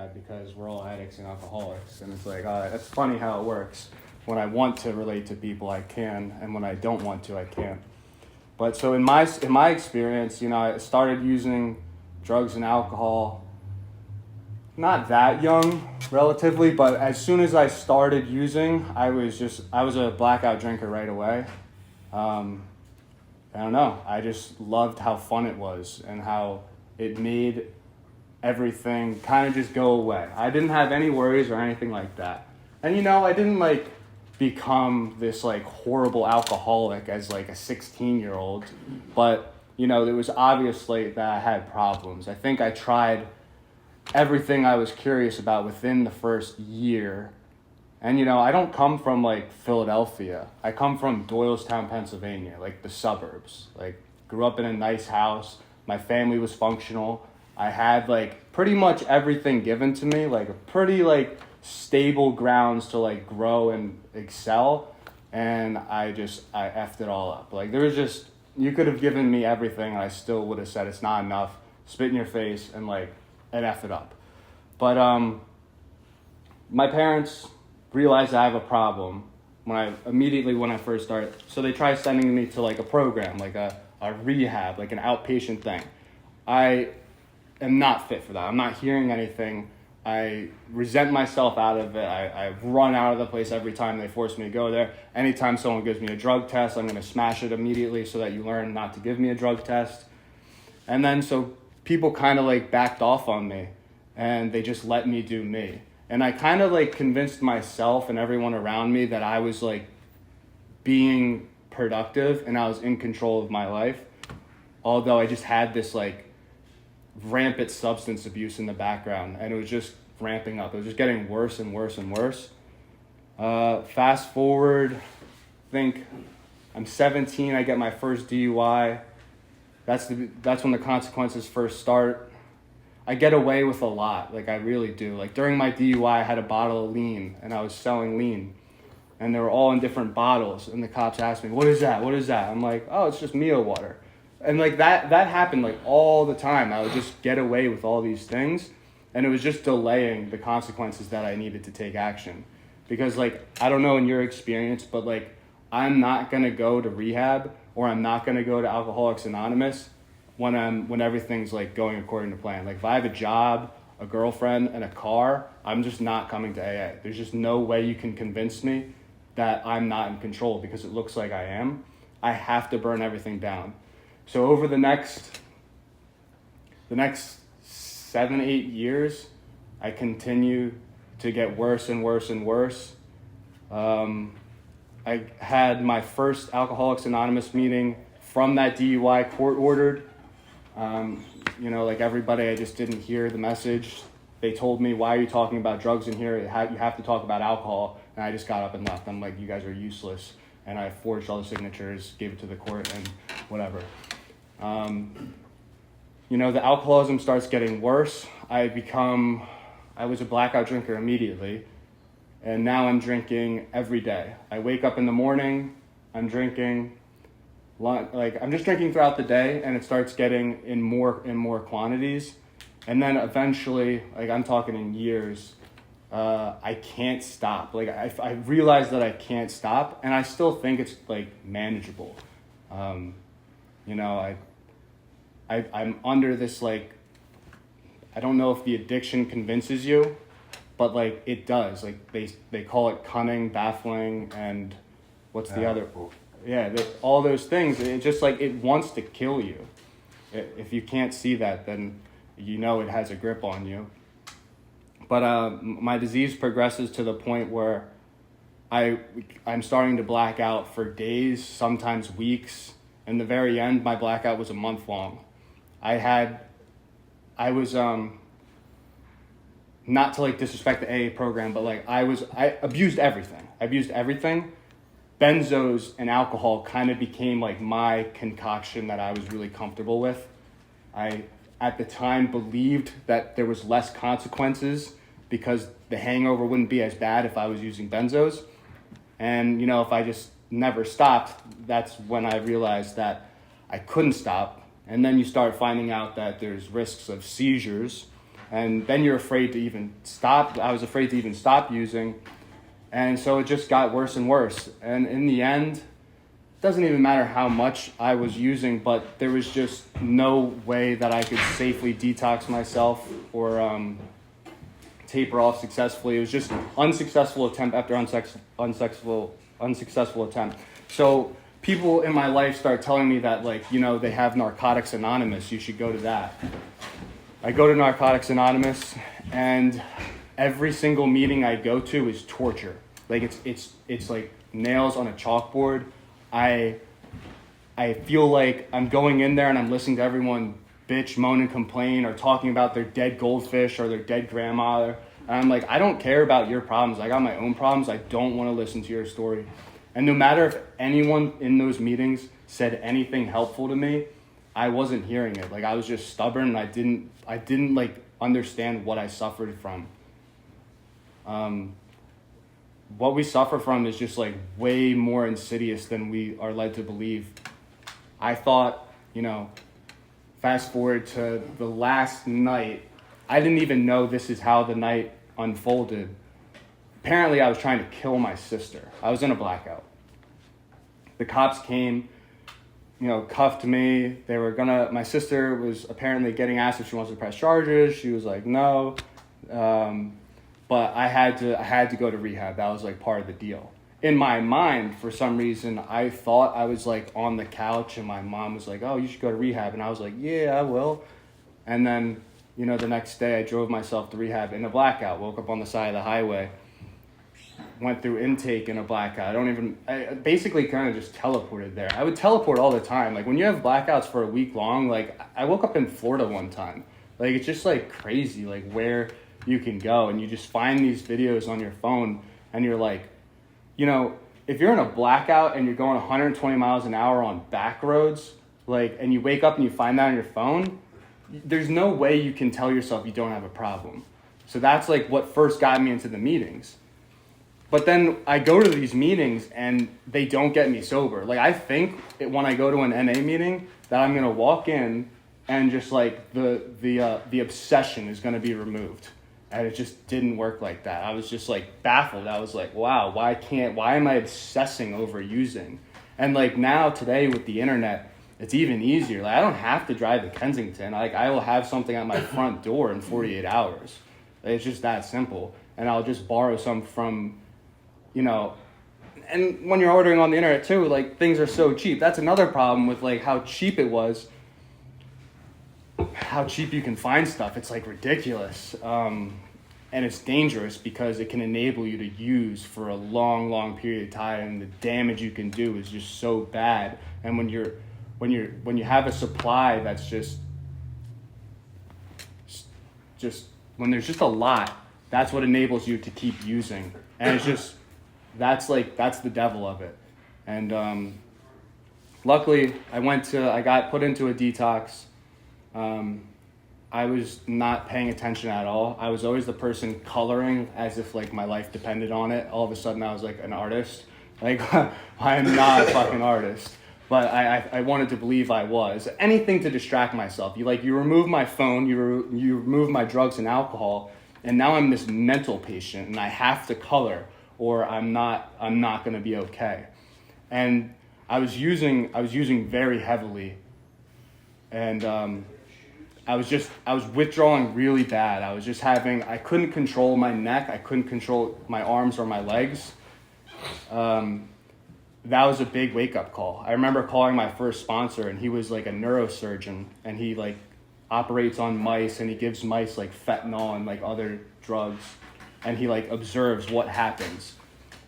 rehab because we're all addicts and alcoholics. And it's like, that's funny how it works. When I want to relate to people, I can, and when I don't want to, I can't. But so in my experience, I started using drugs and alcohol not that young, relatively, but as soon as I started using, I was a blackout drinker right away. I don't know. I just loved how fun it was and how it made everything kind of just go away. I didn't have any worries or anything like that. And I didn't become this horrible alcoholic as a 16-year-old, but it was obviously that I had problems. I think I tried everything I was curious about within the first year. And I don't come from Philadelphia. I come from Doylestown, Pennsylvania, the suburbs. Grew up in a nice house. My family was functional. I had pretty much everything given to me, a pretty stable grounds to grow and excel. And I effed it all up. There was you could have given me everything and I still would have said it's not enough, spit in your face and F it up. But my parents realized I have a problem when I first started. So they tried sending me to a program, a rehab, an outpatient thing. I am not fit for that. I'm not hearing anything. I resent myself out of it. I run out of the place every time they force me to go there. Anytime someone gives me a drug test, I'm going to smash it immediately so that you learn not to give me a drug test. And then so people kind of backed off on me and they just let me do me. And I kind of convinced myself and everyone around me that I was being productive and I was in control of my life. Although I just had this rampant substance abuse in the background and it was just ramping up. It was just getting worse and worse and worse. Fast forward, I think I'm 17, I get my first DUI. That's when the consequences first start. I get away with a lot, I really do. During my DUI, I had a bottle of lean, and I was selling lean. And they were all in different bottles, and the cops asked me, what is that? What is that? I'm like, oh, it's just Mio water. And that happened all the time. I would just get away with all these things, and it was just delaying the consequences that I needed to take action. Because I don't know in your experience, but I'm not gonna go to rehab or I'm not gonna go to Alcoholics Anonymous when everything's going according to plan. If I have a job, a girlfriend, and a car, I'm just not coming to AA. There's just no way you can convince me that I'm not in control because it looks like I am. I have to burn everything down. So over the next 7-8 years, I continue to get worse and worse and worse. I had my first Alcoholics Anonymous meeting from that DUI court ordered. Everybody, I just didn't hear the message. They told me, why are you talking about drugs in here? You have to talk about alcohol. And I just got up and left. I'm like, you guys are useless. And I forged all the signatures, gave it to the court, and whatever. The alcoholism starts getting worse. I was a blackout drinker immediately. And now I'm drinking every day. I wake up in the morning, I'm drinking. I'm just drinking throughout the day, and it starts getting in more quantities. And then eventually, I'm talking in years, I can't stop. I realize that I can't stop, and I still think it's manageable. I'm under this I don't know if the addiction convinces you, but it does. They call it cunning, baffling, and what's the other? Yeah, all those things. It just it wants to kill you. If you can't see that, then it has a grip on you. But my disease progresses to the point where I'm starting to black out for days, sometimes weeks. In the very end, my blackout was a month long. I was not to disrespect the AA program, but I abused everything. Benzos and alcohol kind of became my concoction that I was really comfortable with. I, at the time, believed that there was less consequences because the hangover wouldn't be as bad if I was using benzos. And, if I just never stopped, that's when I realized that I couldn't stop. And then you start finding out that there's risks of seizures. And then you're afraid to even stop. I was afraid to even stop using. And so it just got worse and worse. And in the end, it doesn't even matter how much I was using, but there was just no way that I could safely detox myself or taper off successfully. It was just unsuccessful attempt after unsuccessful attempt. So people in my life start telling me that, like, you know, they have Narcotics Anonymous. You should go to that. I go to Narcotics Anonymous, and every single meeting I go to is torture. Like it's like nails on a chalkboard. I feel like I'm going in there and I'm listening to everyone bitch, moan, and complain, or talking about their dead goldfish or their dead grandmother. And I'm like, I don't care about your problems. I got my own problems. I don't want to listen to your story. And no matter if anyone in those meetings said anything helpful to me, I wasn't hearing it. Like, I was just stubborn, and I didn't like understand what I suffered from. What we suffer from is just like way more insidious than we are led to believe. I thought, you know, fast forward to the last night, I didn't even know this is how the night unfolded. Apparently, I was trying to kill my sister. I was in a blackout. The cops came, you know, cuffed me. My sister was apparently getting asked if she wants to press charges. She was like, no. But I had to go to rehab. That was like part of the deal. In my mind, for some reason, I thought I was like on the couch, and my mom was like, oh, you should go to rehab. And I was like, yeah, I will. And then, you know, the next day I drove myself to rehab in a blackout, woke up on the side of the highway, went through intake in a blackout. I basically kind of just teleported there. I would teleport all the time. Like, when you have blackouts for a week long, like, I woke up in Florida one time. Like, it's just like crazy, like where you can go, and you just find these videos on your phone, and you're like, you know, if you're in a blackout and you're going 120 miles an hour on back roads, like, and you wake up and you find that on your phone, there's no way you can tell yourself you don't have a problem. So that's like what first got me into the meetings. But then I go to these meetings and they don't get me sober. Like, I think when I go to an NA meeting that I'm going to walk in and just like the obsession is going to be removed. And it just didn't work like that. I was just like baffled. I was like, wow, why am I obsessing over using? And like now today with the internet, it's even easier. Like, I don't have to drive to Kensington. Like, I will have something at my front door in 48 hours. Like, it's just that simple. And I'll just borrow some from, you know, and when you're ordering on the internet too, like, things are so cheap. That's another problem with like how cheap it was, how cheap you can find stuff. It's like ridiculous. And it's dangerous because it can enable you to use for a long, long period of time, and the damage you can do is just so bad. And when you have a supply that's just when there's just a lot, that's what enables you to keep using. And it's just that's the devil of it. And luckily I got put into a detox. I was not paying attention at all. I was always the person coloring as if like my life depended on it. All of a sudden I was like an artist. Like, I am not a fucking artist. But I wanted to believe I was. Anything to distract myself. You remove my phone, you remove my drugs and alcohol, and now I'm this mental patient, and I have to color, or I'm not gonna be okay. And I was using very heavily, and I was withdrawing really bad. I couldn't control my neck, I couldn't control my arms or my legs. That was a big wake-up call. I remember calling my first sponsor, and he was like a neurosurgeon, and he like operates on mice, and he gives mice like fentanyl and like other drugs, and he like observes what happens.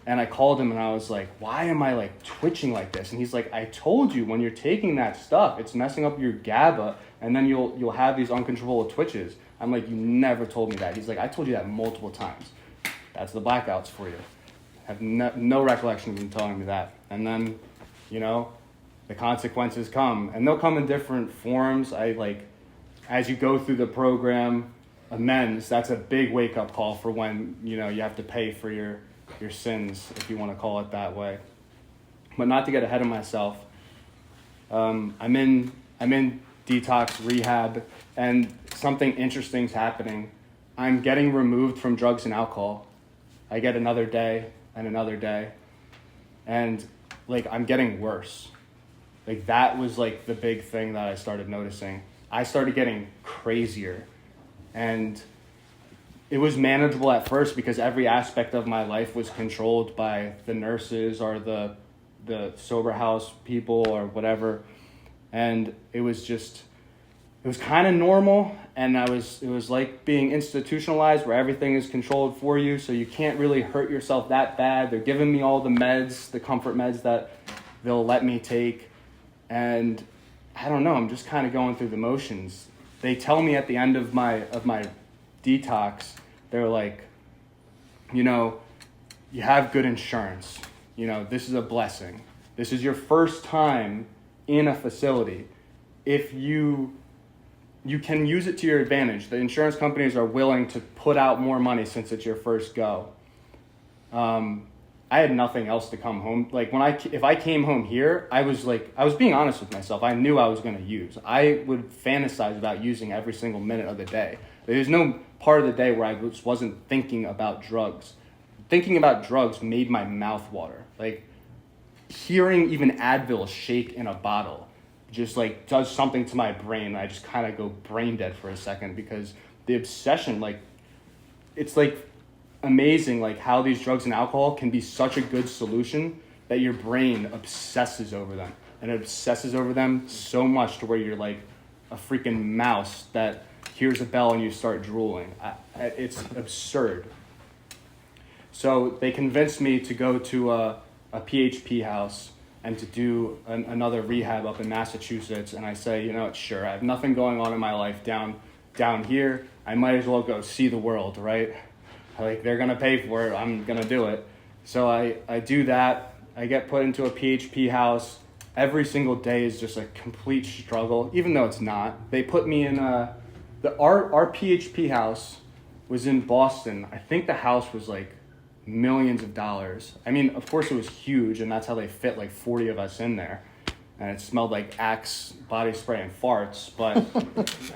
And I called him and I was like, why am I like twitching like this? And he's like, I told you, when you're taking that stuff, it's messing up your GABA, and then you'll have these uncontrollable twitches. I'm like, you never told me that. He's like, I told you that multiple times. That's the blackouts for you. I have no recollection of him telling me that. And then, you know, the consequences come, and they'll come in different forms. As you go through the program, amends, that's a big wake-up call for when, you know, you have to pay for your sins, if you want to call it that way. But not to get ahead of myself, I'm in detox rehab, and something interesting's happening. I'm getting removed from drugs and alcohol. I get another day and another day. And like, I'm getting worse. Like, that was like the big thing that I started noticing. I started getting crazier. And it was manageable at first because every aspect of my life was controlled by the nurses or the sober house people or whatever. And it was kind of normal. And it was like being institutionalized where everything is controlled for you. So you can't really hurt yourself that bad. They're giving me all the meds, the comfort meds that they'll let me take. And I don't know, I'm just kind of going through the motions. They tell me at the end of my detox, they're like, you know, you have good insurance. You know, this is a blessing. This is your first time in a facility. If you can use it to your advantage. The insurance companies are willing to put out more money since it's your first go. I had nothing else to come home. Like if I came home here, I was being honest with myself. I knew I was going to use. I would fantasize about using every single minute of the day. There's no part of the day where I wasn't thinking about drugs. Thinking about drugs made my mouth water. Like hearing even Advil shake in a bottle just like does something to my brain. I just kind of go brain dead for a second because the obsession, like it's like amazing like how these drugs and alcohol can be such a good solution that your brain obsesses over them, and it obsesses over them so much to where you're like a freaking mouse that hears a bell and you start drooling. It's absurd. So they convinced me to go to a PHP house and to do another rehab up in Massachusetts. And I say, you know, sure, I have nothing going on in my life down here. I might as well go see the world, right? Like, they're going to pay for it. I'm going to do it. So I do that. I get put into a PHP house. Every single day is just a complete struggle, even though it's not. They put me in our PHP house was in Boston. I think the house was like millions of dollars. I mean, of course it was huge, and that's how they fit like 40 of us in there. And it smelled like Axe body spray and farts, but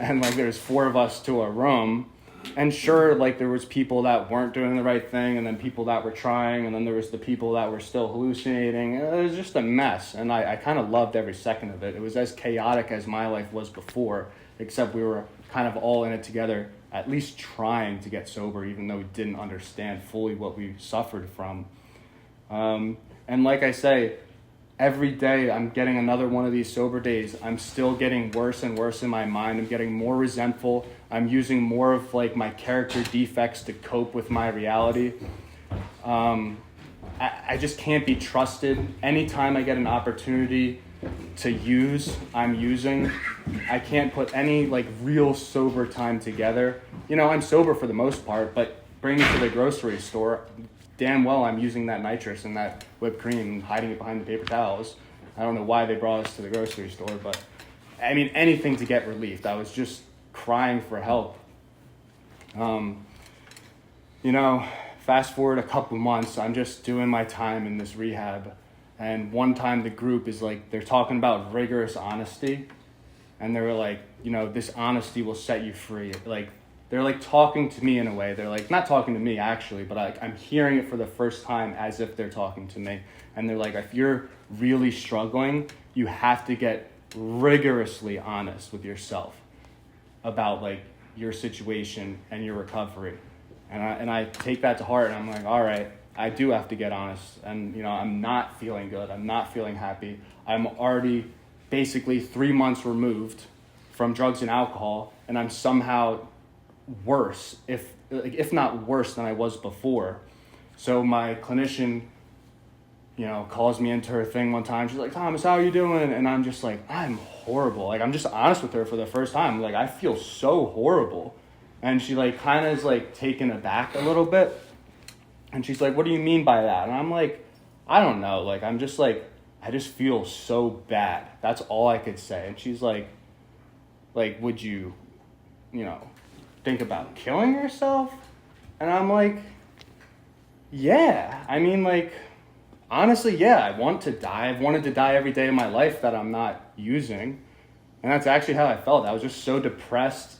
and like there's 4 of us to a room. And sure, like there was people that weren't doing the right thing, and then people that were trying, and then there was the people that were still hallucinating. It was just a mess, and I kind of loved every second of it. It was as chaotic as my life was before, except we were kind of all in it together, at least trying to get sober, even though we didn't understand fully what we suffered from. And like I say, every day I'm getting another one of these sober days. I'm still getting worse and worse in my mind. I'm getting more resentful. I'm using more of like my character defects to cope with my reality. I just can't be trusted. Anytime I get an opportunity to use, I'm using. I can't put any like real sober time together. You know, I'm sober for the most part, but bringing it to the grocery store, damn well I'm using that nitrous and that whipped cream and hiding it behind the paper towels. I don't know why they brought us to the grocery store, but I mean, anything to get relief. I was just crying for help. You know, fast forward a couple months, I'm just doing my time in this rehab. And one time the group is like, they're talking about rigorous honesty. And they were like, you know, this honesty will set you free. Like, they're like talking to me in a way. They're like, not talking to me actually, but I'm hearing it for the first time as if they're talking to me. And they're like, if you're really struggling, you have to get rigorously honest with yourself about like your situation and your recovery. And I take that to heart, and I'm like, all right, I do have to get honest. And, you know, I'm not feeling good. I'm not feeling happy. I'm already basically 3 months removed from drugs and alcohol, and I'm somehow worse, if not worse than I was before. So my clinician, you know, calls me into her thing one time. She's like, Thomas, how are you doing? And I'm just like, I'm horrible. Like, I'm just honest with her for the first time. Like, I feel so horrible. And she like kind of is like taken aback a little bit. And she's like, what do you mean by that? And I'm like, I don't know. Like, I'm just like, I just feel so bad. That's all I could say. And she's like, would you, you know, think about killing yourself? And I'm like, yeah. I mean, like, honestly, yeah, I want to die. I've wanted to die every day of my life that I'm not using. And that's actually how I felt. I was just so depressed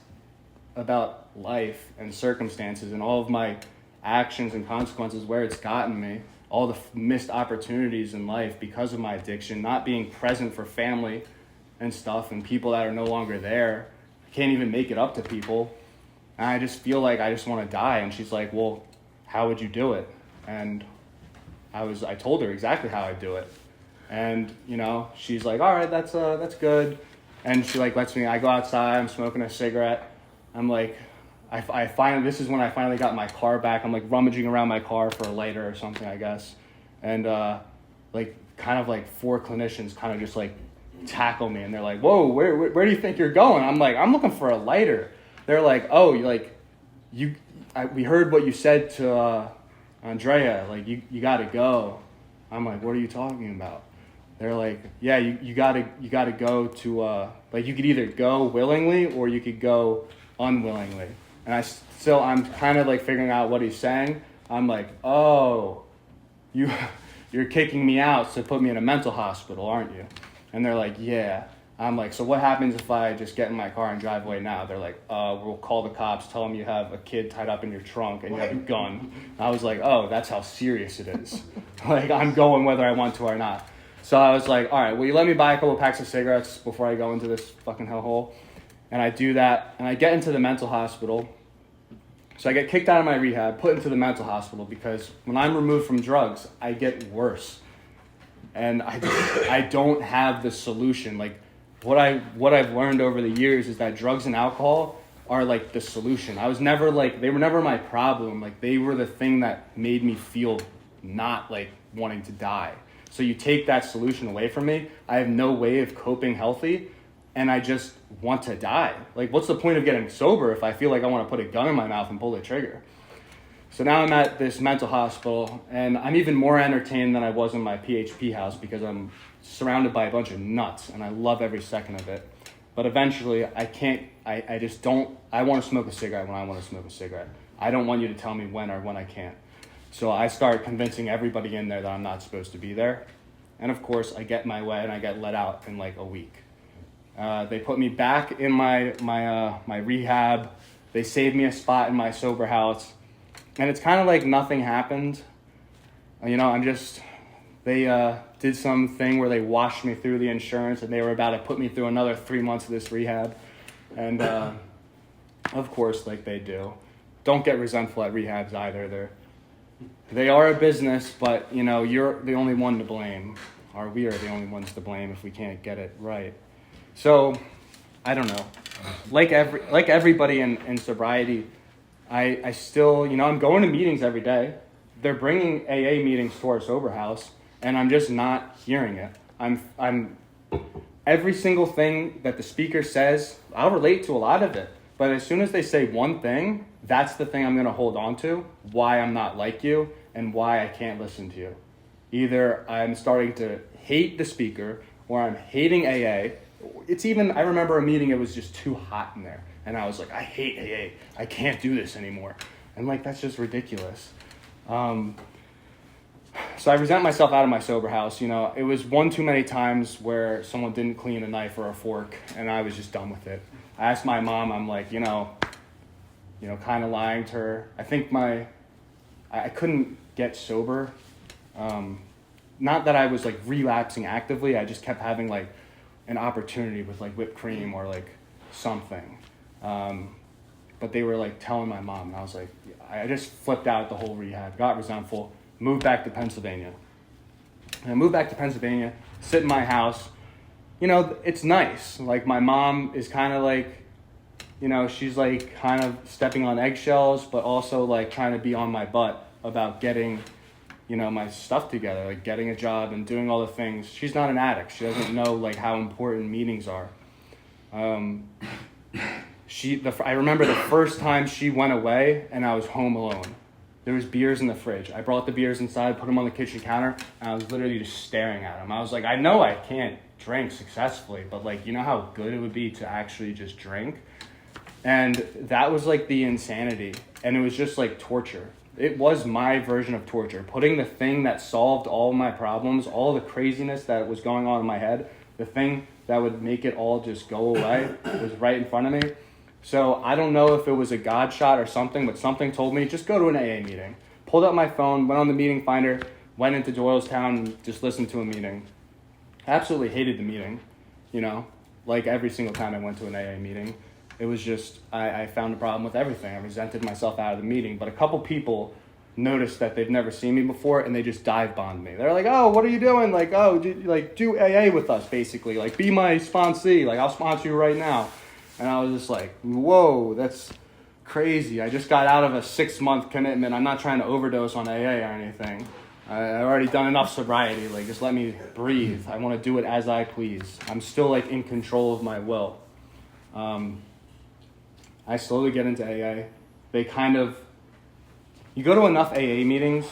about life and circumstances and all of my actions and consequences, where it's gotten me, all the missed opportunities in life because of my addiction, not being present for family and stuff and people that are no longer there. I can't even make it up to people. And I just feel like I just want to die. And she's like, well, how would you do it? And I told her exactly how I'd do it. And, you know, she's like, all right, that's good. And she like lets me, I go outside, I'm smoking a cigarette. I'm like, this is when I finally got my car back. I'm like rummaging around my car for a lighter or something, I guess. And like kind of like 4 clinicians kind of just like tackle me, and they're like, whoa, where do you think you're going? I'm like, I'm looking for a lighter. They're like, oh, we heard what you said to Andrea, like you gotta go. I'm like, what are you talking about? They're like, yeah, you gotta go to like you could either go willingly or you could go unwillingly. And I'm kind of like figuring out what he's saying. I'm like, oh, you're kicking me out to put me in a mental hospital, aren't you? And they're like, yeah. I'm like, so what happens if I just get in my car and drive away now? They're like, we'll call the cops, tell them you have a kid tied up in your trunk and you have a gun. And I was like, oh, that's how serious it is. Like, I'm going whether I want to or not. So I was like, all right, will you let me buy a couple packs of cigarettes before I go into this fucking hellhole? And I do that, and I get into the mental hospital. So I get kicked out of my rehab, put into the mental hospital, because when I'm removed from drugs, I get worse. And I don't have the solution. Like, what I've learned over the years is that drugs and alcohol are like the solution. They were never my problem. Like, they were the thing that made me feel not like wanting to die. So you take that solution away from me, I have no way of coping healthy, and I just want to die. Like, what's the point of getting sober if I feel like I want to put a gun in my mouth and pull the trigger? So now I'm at this mental hospital, and I'm even more entertained than I was in my PHP house because I'm surrounded by a bunch of nuts, and I love every second of it. But eventually, I want to smoke a cigarette when I want to smoke a cigarette. I don't want you to tell me when or when I can't. So I start convincing everybody in there that I'm not supposed to be there. And of course, I get my way and I get let out in like a week. They put me back in my rehab. They saved me a spot in my sober house. And it's kind of like nothing happened. You know, they did some thing where they washed me through the insurance, and they were about to put me through another 3 months of this rehab. And of course, like they do. Don't get resentful at rehabs either. They are a business, but you know, you're the only one to blame, or we are the only ones to blame if we can't get it right. So, I don't know. Like everybody in sobriety, I still, you know, I'm going to meetings every day. They're bringing AA meetings to our sober house, and I'm just not hearing it. I'm every single thing that the speaker says, I'll relate to a lot of it. But as soon as they say one thing, that's the thing I'm going to hold on to, why I'm not like you and why I can't listen to you. Either I'm starting to hate the speaker or I'm hating AA. I remember a meeting, it was just too hot in there. And I was like, I hate AA. I can't do this anymore. And like, that's just ridiculous. So I resent myself out of my sober house. You know, it was one too many times where someone didn't clean a knife or a fork, and I was just done with it. I asked my mom, I'm like, you know, kind of lying to her. I think I couldn't get sober. Not that I was like relapsing actively. I just kept having like an opportunity with like whipped cream or like something. But they were like telling my mom, and I was like, I just flipped out the whole rehab, got resentful, moved back to Pennsylvania. And I moved back to Pennsylvania, sit in my house. You know, it's nice. Like, my mom is kind of like, you know, she's like kind of stepping on eggshells, but also like trying to be on my butt about getting, you know, my stuff together, like getting a job and doing all the things. She's not an addict. She doesn't know like how important meetings are. I remember the first time she went away and I was home alone. There was beers in the fridge. I brought the beers inside, put them on the kitchen counter, and I was literally just staring at them. I was like, I know I can't drink successfully, but like, you know how good it would be to actually just drink? And that was like the insanity. And it was just like torture. It was my version of torture. Putting the thing that solved all my problems, all the craziness that was going on in my head, the thing that would make it all just go away was right in front of me. So I don't know if it was a God shot or something, but something told me, just go to an AA meeting. Pulled up my phone, went on the meeting finder, went into Doylestown, and just listened to a meeting. Absolutely hated the meeting, like every single time I went to an AA meeting. It was just, I found a problem with everything. I resented myself out of the meeting. But a couple people noticed that they've never seen me before, and they just dive bombed me. They're like, oh, what are you doing? Like, oh, do AA with us, basically. Like, be my sponsee. Like, I'll sponsor you right now. And I was just like, whoa, that's crazy. I just got out of a 6-month commitment. I'm not trying to overdose on AA or anything. I've already done enough sobriety. Like, just let me breathe. I want to do it as I please. I'm still, like, in control of my will. I slowly get into AA. You go to enough AA meetings,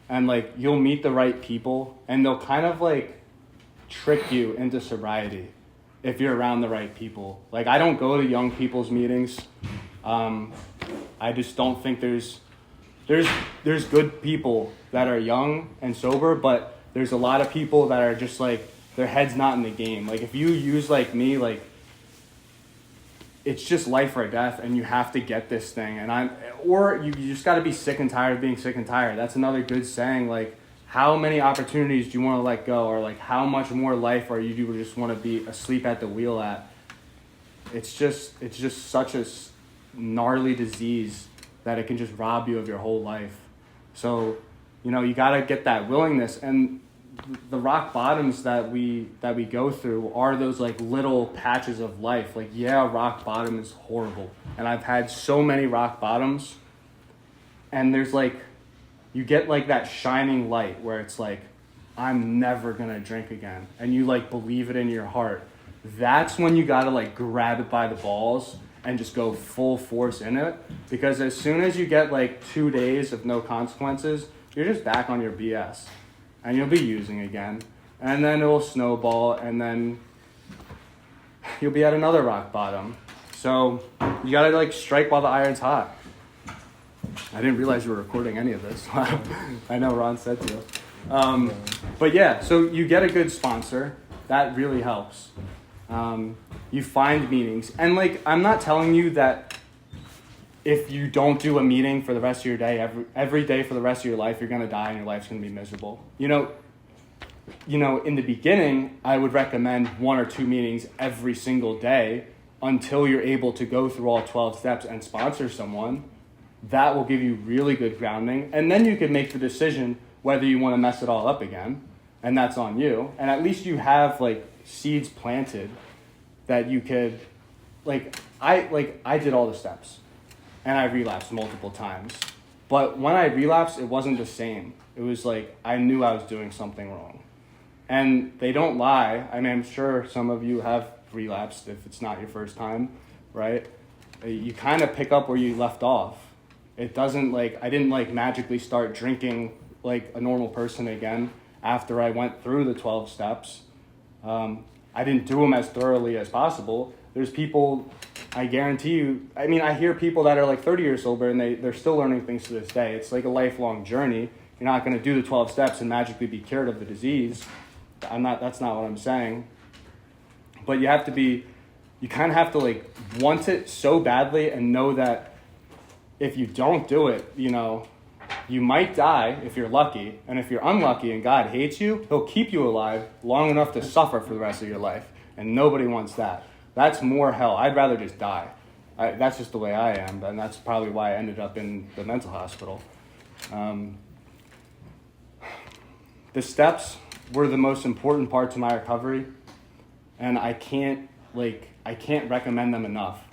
and, like, you'll meet the right people, and they'll kind of, like, trick you into sobriety if you're around the right people. Like, I don't go to young people's meetings. I just don't think there's good people that are young and sober, but there's a lot of people that are just, like, their head's not in the game. Like, if you use like me, like, it's just life or death, and you have to get this thing. Or you just got to be sick and tired of being sick and tired. That's another good saying. Like, how many opportunities do you want to let go? Or, like, how much more life are you just want to be asleep at the wheel at? It's just such a gnarly disease that it can just rob you of your whole life. So, you got to get that willingness. And the rock bottoms that we go through are those, like, little patches of life. Like, yeah, rock bottom is horrible. And I've had so many rock bottoms. And there's, like, you get, like, that shining light where it's like, I'm never going to drink again. And you, like, believe it in your heart. That's when you got to, like, grab it by the balls and just go full force in it. Because as soon as you get, like, 2 days of no consequences, you're just back on your BS. And you'll be using again. And then it'll snowball, and then you'll be at another rock bottom. So you got to, like, strike while the iron's hot. I didn't realize you were recording any of this. I know Ron said to. But yeah, so you get a good sponsor. That really helps. You find meetings. And, like, I'm not telling you that if you don't do a meeting for the rest of your day, every day for the rest of your life, you're going to die and your life's going to be miserable. In the beginning, I would recommend 1 or 2 meetings every single day until you're able to go through all 12 steps and sponsor someone. That will give you really good grounding. And then you can make the decision whether you want to mess it all up again. And that's on you. And at least you have, like, seeds planted that you could, I did all the steps. And I relapsed multiple times. But when I relapsed, it wasn't the same. It was like I knew I was doing something wrong. And they don't lie. I mean, I'm sure some of you have relapsed if it's not your first time, right? You kind of pick up where you left off. It doesn't, I didn't, magically start drinking like a normal person again after I went through the 12 steps. I didn't do them as thoroughly as possible. There's people, I guarantee you, I mean, I hear people that are like 30 years sober and they're still learning things to this day. It's like a lifelong journey. You're not going to do the 12 steps and magically be cured of the disease. That's not what I'm saying. But you kind of have to want it so badly and know that if you don't do it, you might die if you're lucky. And if you're unlucky and God hates you, he'll keep you alive long enough to suffer for the rest of your life. And nobody wants that. That's more hell. I'd rather just die. That's just the way I am. And that's probably why I ended up in the mental hospital. The steps were the most important part to my recovery. And I can't recommend them enough.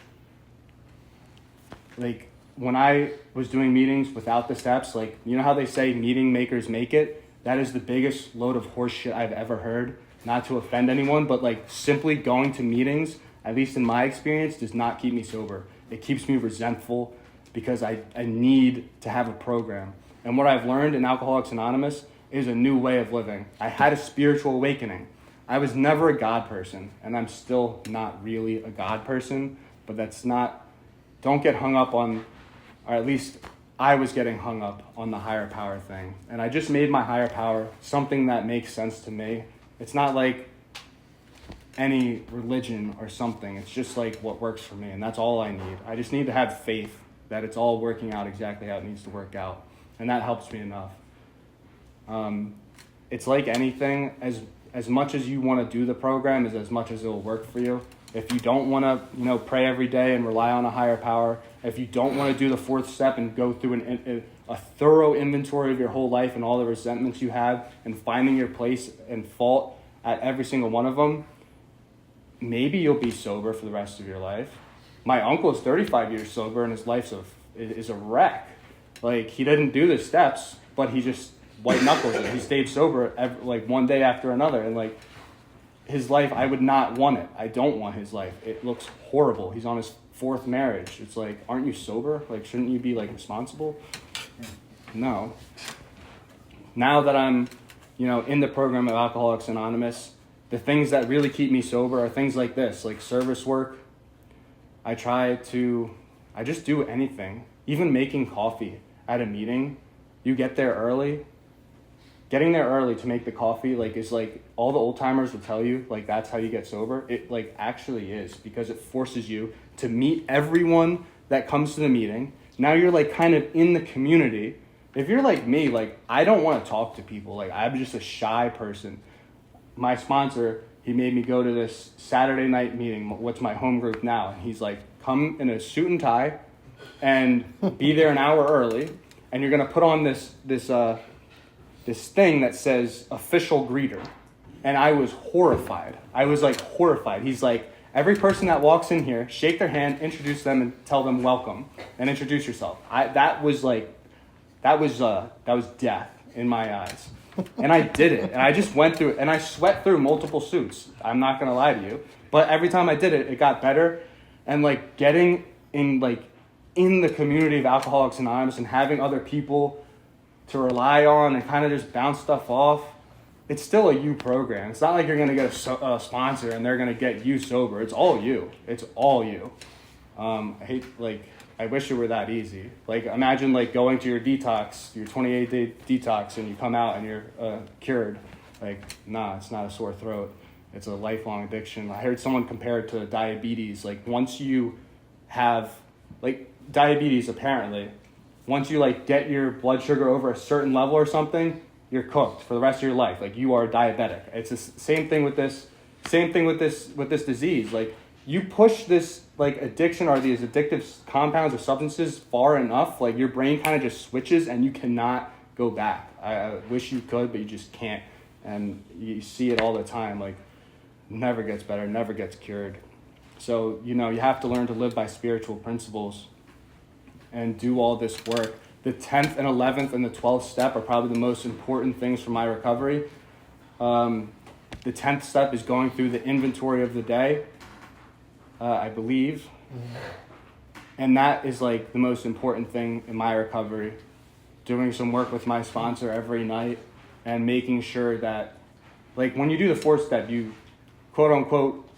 When I was doing meetings without the steps, you know how they say meeting makers make it? That is the biggest load of horse shit I've ever heard. Not to offend anyone, but simply going to meetings, at least in my experience, does not keep me sober. It keeps me resentful because I need to have a program. And what I've learned in Alcoholics Anonymous is a new way of living. I had a spiritual awakening. I was never a God person, and I'm still not really a God person, but don't get hung up on, or at least I was getting hung up on the higher power thing. And I just made my higher power something that makes sense to me. It's not like any religion or something. It's just like what works for me, and that's all I need. I just need to have faith that it's all working out exactly how it needs to work out, and that helps me enough. It's like anything, as much as you want to do the program is as much as it will work for you. If you don't want to, pray every day and rely on a higher power, if you don't want to do the fourth step and go through a thorough inventory of your whole life and all the resentments you have and finding your place and fault at every single one of them, maybe you'll be sober for the rest of your life. My uncle is 35 years sober and his life is a wreck. Like, he didn't do the steps, but he just white knuckles it. He stayed sober one day after another, and his life, I would not want it. I don't want his life. It looks horrible. He's on his fourth marriage. It's like, aren't you sober? Shouldn't you be responsible? No. Now that I'm, in the program of Alcoholics Anonymous, the things that really keep me sober are things like this, like service work. I just do anything. Even making coffee at a meeting, you get there early. Getting there early to make the coffee, is all the old timers will tell you, that's how you get sober. It actually is, because it forces you to meet everyone that comes to the meeting. Now you're kind of in the community. If you're like me, I don't want to talk to people. I'm just a shy person. My sponsor, he made me go to this Saturday night meeting, what's my home group now. And he's like, come in a suit and tie and be there an hour early. And you're going to put on this thing that says official greeter. And I was horrified. Horrified. He's like, every person that walks in here, shake their hand, introduce them, and tell them welcome, and introduce yourself. That was death in my eyes. And I did it. And I just went through it. And I sweat through multiple suits. I'm not going to lie to you. But every time I did it, it got better. And getting in the community of Alcoholics Anonymous and having other people to rely on and kind of just bounce stuff off, it's still a you program. It's not like you're going to get a sponsor and they're going to get you sober. It's all you. It's all you. I wish it were that easy. Imagine going to your detox, your 28-day detox, and you come out and you're cured. Nah, it's not a sore throat. It's a lifelong addiction. I heard someone compare it to diabetes. Once you have, diabetes apparently, once you this your blood sugar over a certain level or something, you're cooked for the rest of your life. You are diabetic. It's the same thing with this. Same thing with this disease. You push this addiction or these addictive compounds or substances far enough, your brain kind of just switches and you cannot go back. I wish you could, but you just can't. And you see it all the time. Never gets better, never gets cured. So you have to learn to live by spiritual principles and do all this work. The 10th and 11th and the 12th step are probably the most important things for my recovery. The 10th step is going through the inventory of the day, I believe. And that is the most important thing in my recovery. Doing some work with my sponsor every night and making sure that, when you do the fourth step, you, quote unquote,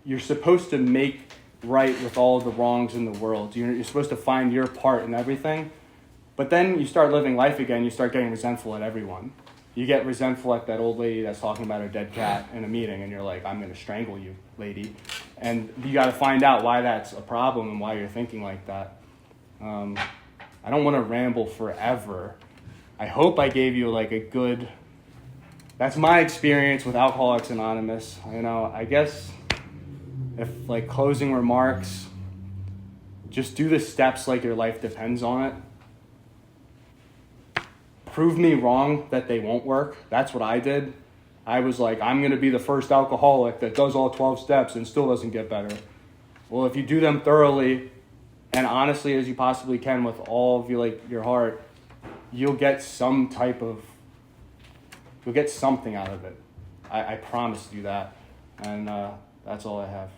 you're supposed to make right with all the wrongs in the world. You're supposed to find your part in everything. But then you start living life again, you start getting resentful at everyone. You get resentful at that old lady that's talking about her dead cat in a meeting, and you're like, I'm going to strangle you, lady. And you got to find out why that's a problem and why you're thinking like that. I don't want to ramble forever. I hope I gave you a good... That's my experience with Alcoholics Anonymous. I guess if closing remarks, just do the steps your life depends on it. Prove me wrong that they won't work. That's what I did. I was I'm going to be the first alcoholic that does all 12 steps and still doesn't get better. Well, if you do them thoroughly and honestly as you possibly can with all of your heart, you'll get something out of it. I promise you that. And that's all I have.